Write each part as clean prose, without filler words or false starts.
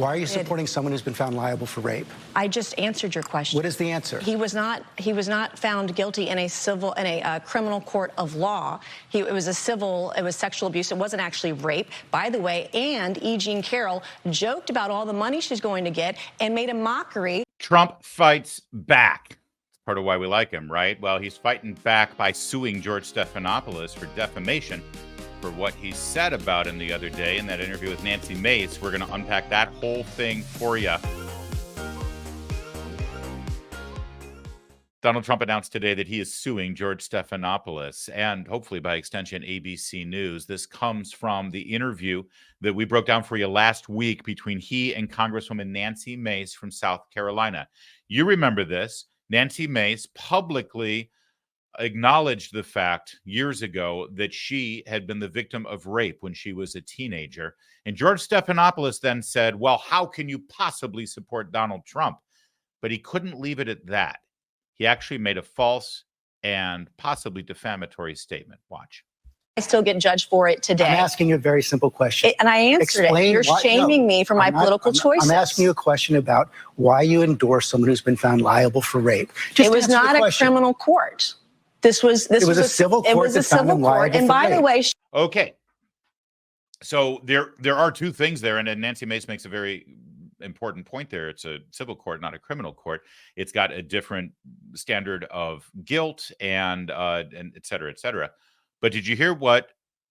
Why are you supporting someone who's been found liable for rape? I just answered your question. What is the answer? He was not found guilty in a criminal court of law. It was sexual abuse. It wasn't actually rape, by the way. And E. Jean Carroll joked about all the money she's going to get and made a mockery. Trump fights back. It's part of why we like him, right? Well, he's fighting back by suing George Stephanopoulos for defamation for what he said about him the other day in that interview with Nancy Mace. We're going to unpack that whole thing for you. Donald Trump announced today that he is suing George Stephanopoulos and hopefully by extension ABC News. This comes from the interview that we broke down for you last week between he and Congresswoman Nancy Mace from South Carolina. You remember this. Nancy Mace publicly acknowledged the fact years ago that she had been the victim of rape when she was a teenager. And George Stephanopoulos then said, well, how can you possibly support Donald Trump? But he couldn't leave it at that. He actually made a false and possibly defamatory statement. Watch. I still get judged for it today. I'm asking you a very simple question. And I answered it. You're shaming me for my political choices. I'm asking you a question about why you endorse someone who's been found liable for rape. It was not a criminal court. This was a civil court. It was a civil court. And by the way, okay. So there are two things there, and Nancy Mace makes a very important point there. It's a civil court, not a criminal court. It's got a different standard of guilt and et cetera, et cetera. But did you hear what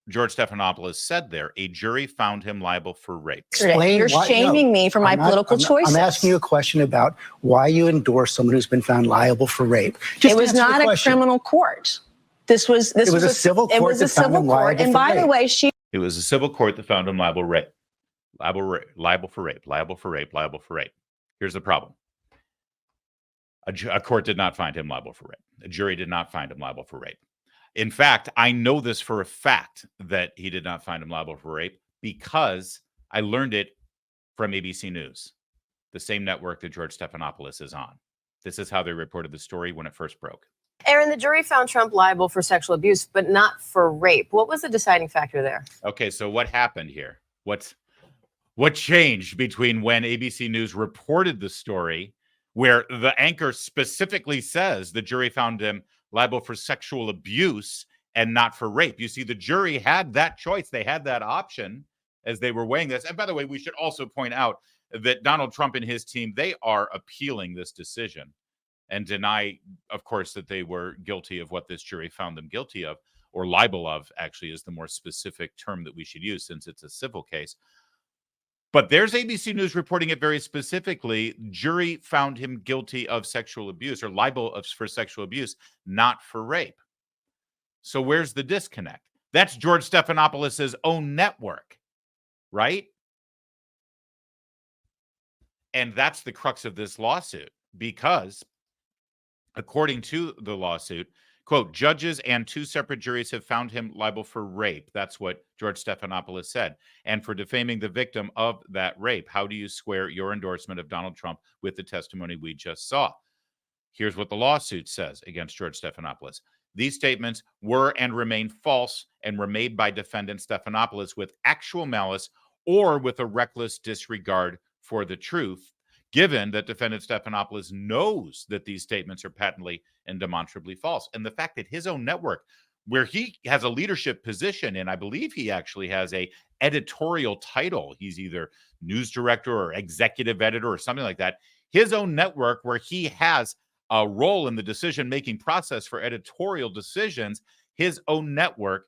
George Stephanopoulos said there? A jury found him liable for rape. You're shaming me for my political choices. I'm asking you a question about why you endorse someone who's been found liable for rape. It was not a criminal court. It was a civil court. It was a civil court. And by the way, it was a civil court that found him liable for rape. Liable for rape. Here's the problem. A court did not find him liable for rape. A jury did not find him liable for rape. In fact, I know this for a fact that he did not find him liable for rape because I learned it from ABC News, the same network that George Stephanopoulos is on. This is how they reported the story when it first broke. Aaron, the jury found Trump liable for sexual abuse, but not for rape. What was the deciding factor there? Okay, so what happened here? What changed between when ABC News reported the story, where the anchor specifically says the jury found him liable for sexual abuse and not for rape? You see, the jury had that choice. They had that option as they were weighing this. And by the way, we should also point out that Donald Trump and his team, they are appealing this decision and deny, of course, that they were guilty of what this jury found them guilty of, or liable of, actually, is the more specific term that we should use since it's a civil case. But there's ABC News reporting it very specifically. Jury found him guilty of sexual abuse or liable for sexual abuse, not for rape. So where's the disconnect? That's George Stephanopoulos' own network, right? And that's the crux of this lawsuit because, according to the lawsuit, quote, judges and two separate juries have found him liable for rape. That's what George Stephanopoulos said. And for defaming the victim of that rape. How do you square your endorsement of Donald Trump with the testimony we just saw? Here's what the lawsuit says against George Stephanopoulos. These statements were and remain false and were made by defendant Stephanopoulos with actual malice or with a reckless disregard for the truth, given that defendant Stephanopoulos knows that these statements are patently and demonstrably false. And the fact that his own network, where he has a leadership position, and I believe he actually has a editorial title, he's either news director or executive editor or something like that, his own network where he has a role in the decision-making process for editorial decisions, his own network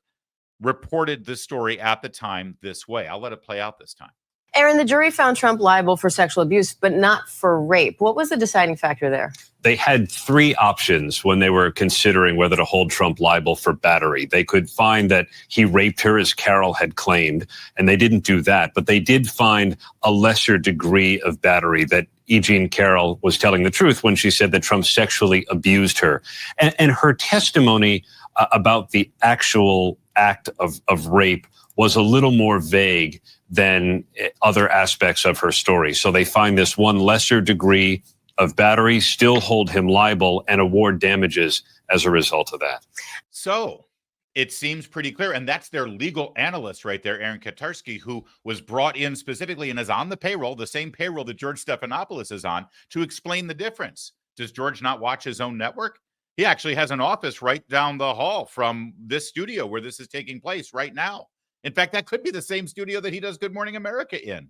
reported the story at the time this way. I'll let it play out this time. Aaron, the jury found Trump liable for sexual abuse, but not for rape. What was the deciding factor there? They had three options when they were considering whether to hold Trump liable for battery. They could find that he raped her, as Carol had claimed, and they didn't do that. But they did find a lesser degree of battery, that E. Jean Carroll was telling the truth when she said that Trump sexually abused her. And her testimony about the actual act of rape was a little more vague than other aspects of her story. So they find this one lesser degree of battery, still hold him liable, and award damages as a result of that. So it seems pretty clear. And that's their legal analyst right there, Aaron Katarski, who was brought in specifically and is on the payroll, the same payroll that George Stephanopoulos is on, to explain the difference. Does George not watch his own network? He actually has an office right down the hall from this studio where this is taking place right now. In fact, that could be the same studio that he does Good Morning America in.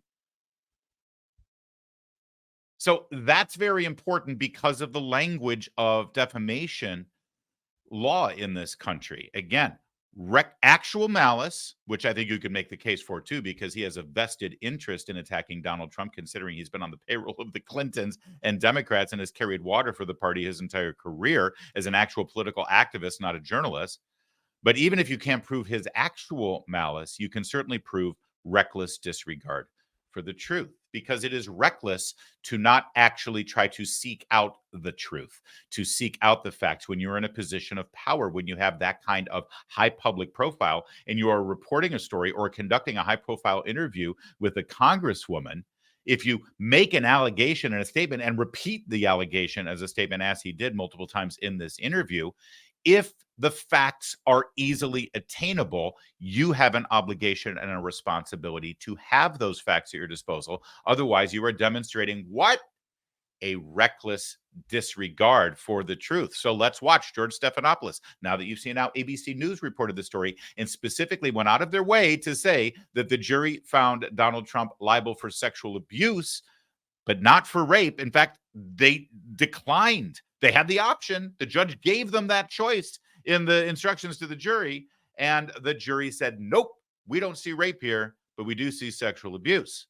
So that's very important because of the language of defamation law in this country. Again, actual malice, which I think you could make the case for too, because he has a vested interest in attacking Donald Trump, considering he's been on the payroll of the Clintons and Democrats and has carried water for the party his entire career as an actual political activist, not a journalist. But even if you can't prove his actual malice, you can certainly prove reckless disregard for the truth, because it is reckless to not actually try to seek out the truth, to seek out the facts when you're in a position of power, when you have that kind of high public profile and you are reporting a story or conducting a high profile interview with a congresswoman. If you make an allegation and a statement and repeat the allegation as a statement, as he did multiple times in this interview, if the facts are easily attainable, you have an obligation and a responsibility to have those facts at your disposal. Otherwise, you are demonstrating what? A reckless disregard for the truth. So let's watch George Stephanopoulos. Now that you've seen how ABC News reported the story and specifically went out of their way to say that the jury found Donald Trump liable for sexual abuse, but not for rape. In fact, they declined. They had the option. The judge gave them that choice in the instructions to the jury, and the jury said, nope, we don't see rape here, but we do see sexual abuse.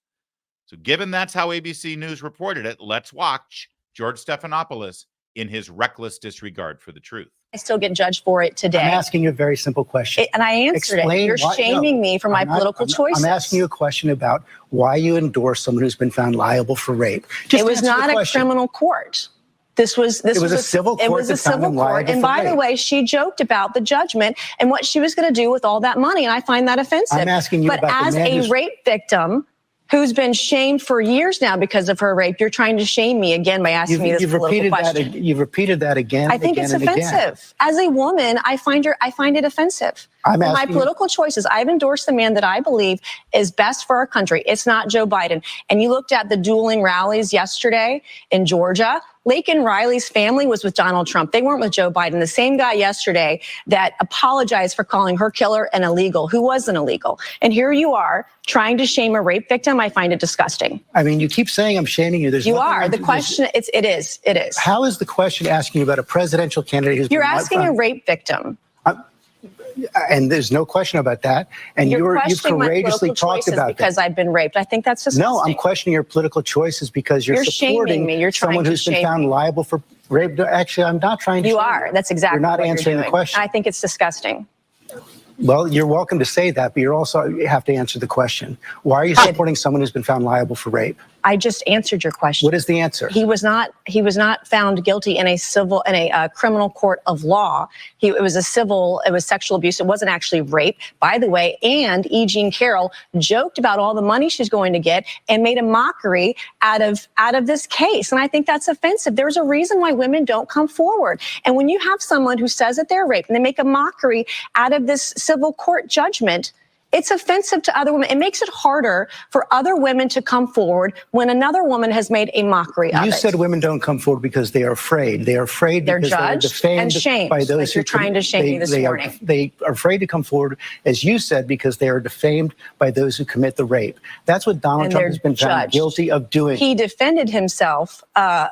So given that's how ABC News reported it, let's watch George Stephanopoulos in his reckless disregard for the truth. I still get judged for it today. I'm asking you a very simple question. And I answered Explain it. You're why- shaming me for my political choices. I'm asking you a question about why you endorse someone who's been found liable for rape. Just It was answer the not a question. criminal court. This was It was a civil court It was a that found civil him court. liable And for by the rape. way, she joked about the judgment and what she was going to do with all that money, and I find that offensive. I'm asking you but about the as man a who's- rape victim who's been shamed for years now because of her rape, you're trying to shame me again by asking me this political question. You've repeated that again. I think and it's again and again. offensive. As a woman, I find it offensive. I'm For my asking you- political choices, I've endorsed the man that I believe is best for our country. It's not Joe Biden. And you looked at the dueling rallies yesterday in Georgia. Laken Riley's family was with Donald Trump. They weren't with Joe Biden. The same guy yesterday that apologized for calling her killer an illegal, who wasn't illegal. And here you are trying to shame a rape victim. I find it disgusting. I mean, you keep saying I'm shaming you. You are. The question, it is. How is the question asking you about a presidential candidate who's You're been asking a found- rape victim. and there's no question about that. And you've questioning my courageously political talked choices about because that. I've been raped. I think that's disgusting. No, I'm questioning your political choices because you're shaming supporting me. You're trying someone to who's been shame found me. liable for rape. Actually, I'm not trying to. You shame are. That's exactly You're not what answering you're the doing. question. I think it's disgusting. Well, you're welcome to say that, but you have to answer the question. Why are you supporting someone who's been found liable for rape? I just answered your question. What is the answer? He was not found guilty in a criminal court of law. It was sexual abuse. It wasn't actually rape, by the way. And E. Jean Carroll joked about all the money she's going to get and made a mockery out of this case. And I think that's offensive. There's a reason why women don't come forward. And when you have someone who says that they're raped and they make a mockery out of this civil court judgment, it's offensive to other women. It makes it harder for other women to come forward when another woman has made a mockery of it. You said women don't come forward because they are afraid. They are afraid They're because they are judged defamed and shamed, by those like who you're trying to shame me this morning. They are afraid to come forward, as you said, because they are defamed by those who commit the rape. That's what Donald And Trump they're has been found judged. guilty of doing. He defended himself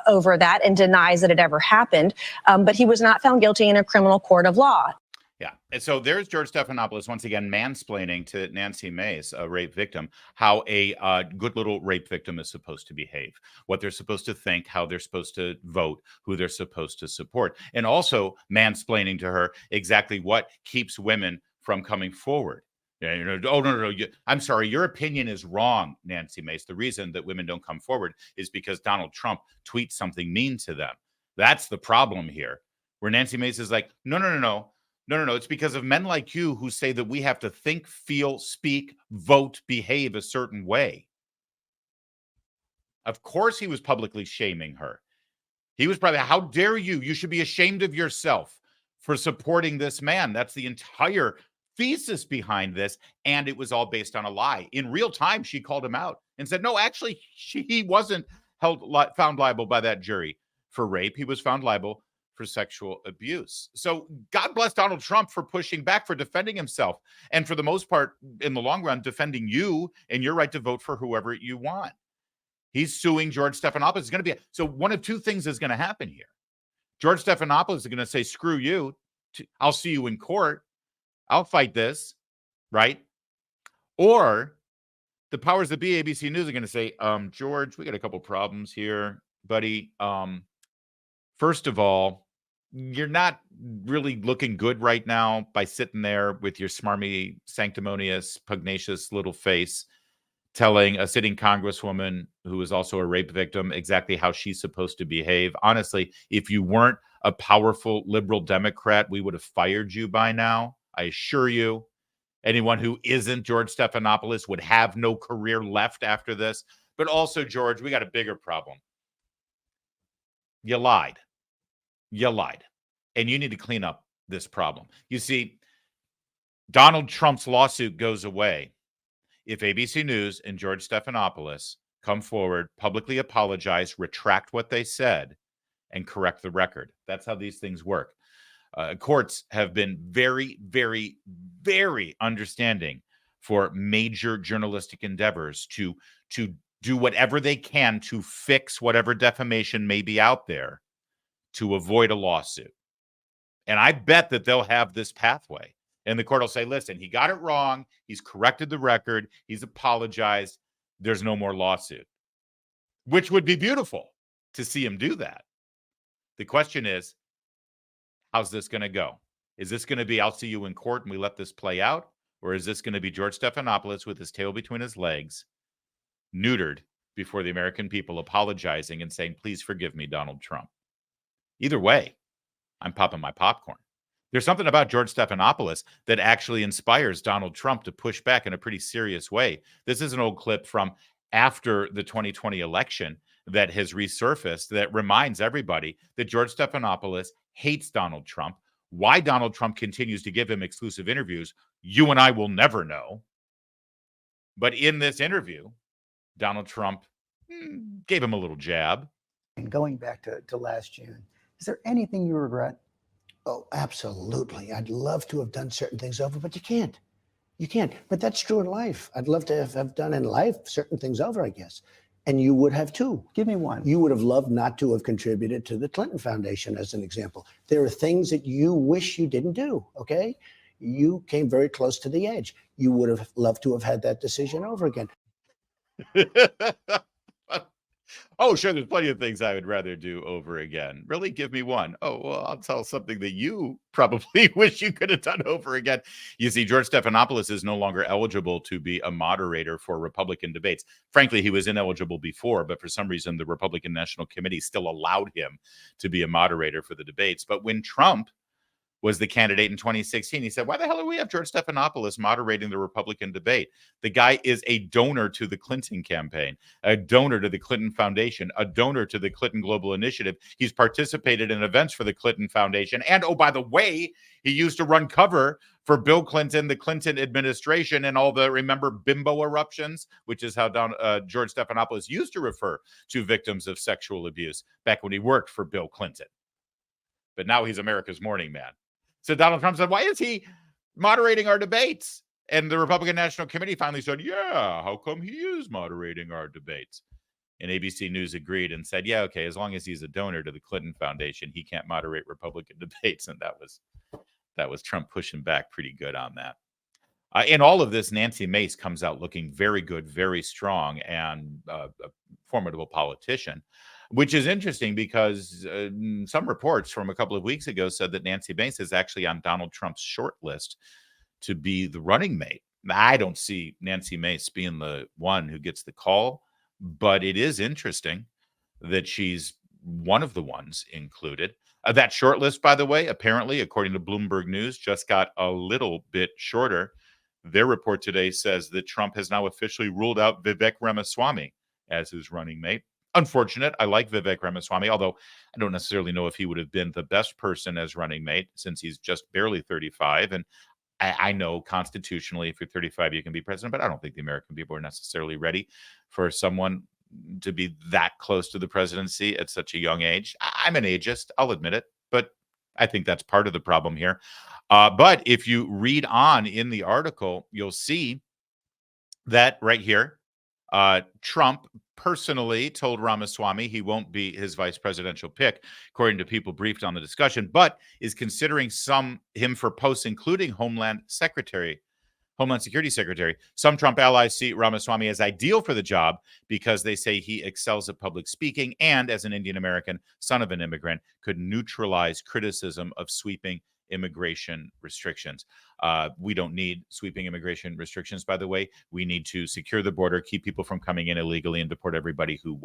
over that and denies that it ever happened, but he was not found guilty in a criminal court of law. Yeah. And so there's George Stephanopoulos once again mansplaining to Nancy Mace, a rape victim, how a good little rape victim is supposed to behave, what they're supposed to think, how they're supposed to vote, who they're supposed to support, and also mansplaining to her exactly what keeps women from coming forward. Yeah, oh, no. I'm sorry. Your opinion is wrong, Nancy Mace. The reason that women don't come forward is because Donald Trump tweets something mean to them. That's the problem here, where Nancy Mace is like, no. It's because of men like you who say that we have to think, feel, speak, vote, behave a certain way. Of course he was publicly shaming her. He was probably, how dare you? You should be ashamed of yourself for supporting this man. That's the entire thesis behind this. And it was all based on a lie. In real time, she called him out and said, no, actually, he wasn't found liable by that jury for rape. He was found liable for sexual abuse. So God bless Donald Trump for pushing back, for defending himself, and for the most part, in the long run, defending you and your right to vote for whoever you want. He's suing George Stephanopoulos. It's going to be so one of two things is going to happen here. George Stephanopoulos is going to say, screw you. I'll see you in court. I'll fight this, right? Or the powers that be, ABC News, are going to say, George, we got a couple problems here, buddy. First of all, you're not really looking good right now by sitting there with your smarmy, sanctimonious, pugnacious little face telling a sitting congresswoman who is also a rape victim exactly how she's supposed to behave. Honestly, if you weren't a powerful liberal Democrat, we would have fired you by now. I assure you, anyone who isn't George Stephanopoulos would have no career left after this. But also, George, we got a bigger problem. You lied. You lied. And you need to clean up this problem. You see, Donald Trump's lawsuit goes away if ABC News and George Stephanopoulos come forward, publicly apologize, retract what they said, and correct the record. That's how these things work. Courts have been very, very, very understanding for major journalistic endeavors to do whatever they can to fix whatever defamation may be out there to avoid a lawsuit. And I bet that they'll have this pathway. And the court will say, listen, he got it wrong. He's corrected the record. He's apologized. There's no more lawsuit, which would be beautiful to see him do that. The question is, how's this going to go? Is this going to be, I'll see you in court and we let this play out? Or is this going to be George Stephanopoulos with his tail between his legs, neutered before the American people, apologizing and saying, please forgive me, Donald Trump? Either way, I'm popping my popcorn. There's something about George Stephanopoulos that actually inspires Donald Trump to push back in a pretty serious way. This is an old clip from after the 2020 election that has resurfaced that reminds everybody that George Stephanopoulos hates Donald Trump. Why Donald Trump continues to give him exclusive interviews, you and I will never know. But in this interview, Donald Trump gave him a little jab. And going back to last June, is there anything you regret? Oh, absolutely. I'd love to have done certain things over, but you can't. You can't. But that's true in life. I'd love to have done in life certain things over, I guess. And you would have too. Give me one. You would have loved not to have contributed to the Clinton Foundation, as an example. There are things that you wish you didn't do, okay? You came very close to the edge. You would have loved to have had that decision over again. Oh, sure, there's plenty of things I would rather do over again. Really? Give me one. Oh, well, I'll tell something that you probably wish you could have done over again. You see, George Stephanopoulos is no longer eligible to be a moderator for Republican debates. Frankly, he was ineligible before, but for some reason, the Republican National Committee still allowed him to be a moderator for the debates. But when Trump was the candidate in 2016, he said, why the hell do we have George Stephanopoulos moderating the Republican debate? The guy is a donor to the Clinton campaign, a donor to the Clinton Foundation, a donor to the Clinton Global Initiative. He's participated in events for the Clinton Foundation. And oh, by the way, he used to run cover for Bill Clinton, the Clinton administration, and all the, remember, bimbo eruptions, which is how George Stephanopoulos used to refer to victims of sexual abuse back when he worked for Bill Clinton. But now he's America's morning man. So Donald Trump said, why is he moderating our debates? And the Republican National Committee finally said, yeah, how come he is moderating our debates? And ABC News agreed and said, yeah, okay, as long as he's a donor to the Clinton Foundation, he can't moderate Republican debates. And that was Trump pushing back pretty good on that. In all of this, Nancy Mace comes out looking very good, very strong, and a formidable politician, which is interesting because some reports from a couple of weeks ago said that Nancy Mace is actually on Donald Trump's short list to be the running mate. I don't see Nancy Mace being the one who gets the call, but it is interesting that she's one of the ones included. That short list, by the way, apparently, according to Bloomberg News, just got a little bit shorter. Their report today says that Trump has now officially ruled out Vivek Ramaswamy as his running mate. unfortunate. I like Vivek Ramaswamy, although I don't necessarily know if he would have been the best person as running mate since he's just barely 35. And I know constitutionally, if you're 35, you can be president, but I don't think the American people are necessarily ready for someone to be that close to the presidency at such a young age. I'm an ageist, I'll admit it, but I think that's part of the problem here. But if you read on in the article, you'll see that right here, Trump personally told Ramaswamy he won't be his vice presidential pick, according to people briefed on the discussion, but is considering him for posts, including Homeland Security Secretary. Some Trump allies see Ramaswamy as ideal for the job because they say he excels at public speaking and, as an Indian American, son of an immigrant, could neutralize criticism of sweeping immigration restrictions. We don't need sweeping immigration restrictions, by the way. We need to secure the border, keep people from coming in illegally, and deport everybody who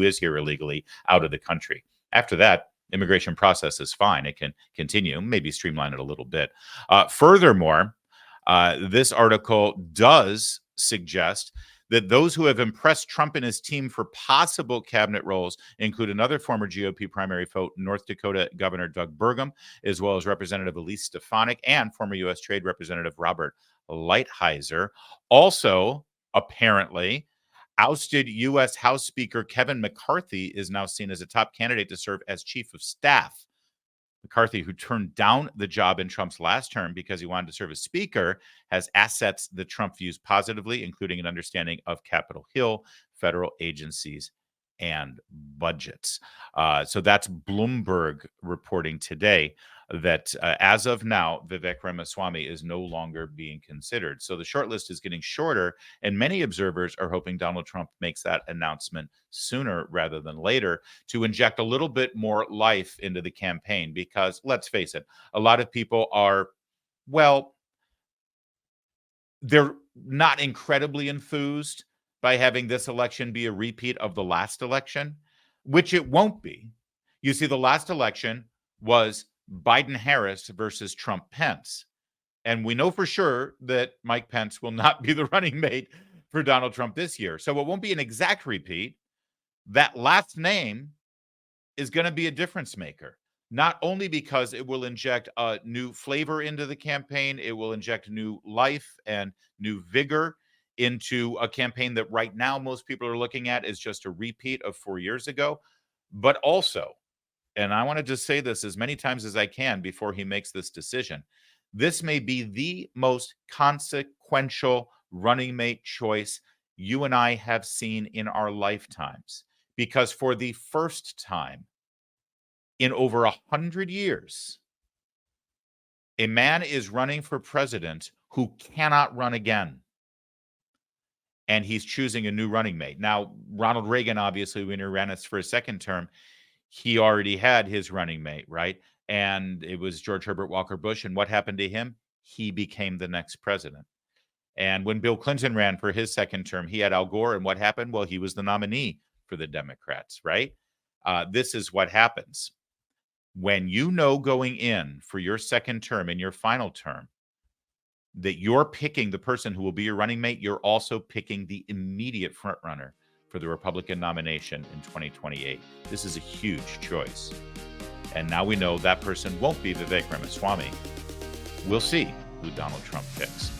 is here illegally out of the country. After that, immigration process is fine. It can continue, maybe streamline it a little bit. Furthermore, this article does suggest that those who have impressed Trump and his team for possible cabinet roles include another former GOP primary vote, North Dakota Governor Doug Burgum, as well as Representative Elise Stefanik and former U.S. Trade Representative Robert Lighthizer. Also, apparently, ousted U.S. House Speaker Kevin McCarthy is now seen as a top candidate to serve as chief of staff. McCarthy, who turned down the job in Trump's last term because he wanted to serve as Speaker, has assets that Trump views positively, including an understanding of Capitol Hill, federal agencies, and budgets. So that's Bloomberg reporting today that as of now, Vivek Ramaswamy is no longer being considered. So the shortlist is getting shorter, and many observers are hoping Donald Trump makes that announcement sooner rather than later to inject a little bit more life into the campaign. Because let's face it, a lot of people are, well, they're not incredibly enthused by having this election be a repeat of the last election, which it won't be. You see, the last election was Biden-Harris versus Trump-Pence. And we know for sure that Mike Pence will not be the running mate for Donald Trump this year. So it won't be an exact repeat. That last name is going to be a difference maker, not only because it will inject a new flavor into the campaign, it will inject new life and new vigor into a campaign that right now most people are looking at as just a repeat of 4 years ago, but also, and I want to just say this as many times as I can before he makes this decision, this may be the most consequential running mate choice you and I have seen in our lifetimes, because for the first time in over 100 years, a man is running for president who cannot run again. And he's choosing a new running mate. Now, Ronald Reagan, obviously, when he ran for his second term, he already had his running mate, right? And it was George Herbert Walker Bush. And what happened to him? He became the next president. And when Bill Clinton ran for his second term, he had Al Gore. And what happened? Well, he was the nominee for the Democrats, right? This is what happens. When you know going in for your second term and your final term that you're picking the person who will be your running mate, you're also picking the immediate front runner for the Republican nomination in 2028. This is a huge choice. And now we know that person won't be Vivek Ramaswamy. We'll see who Donald Trump picks.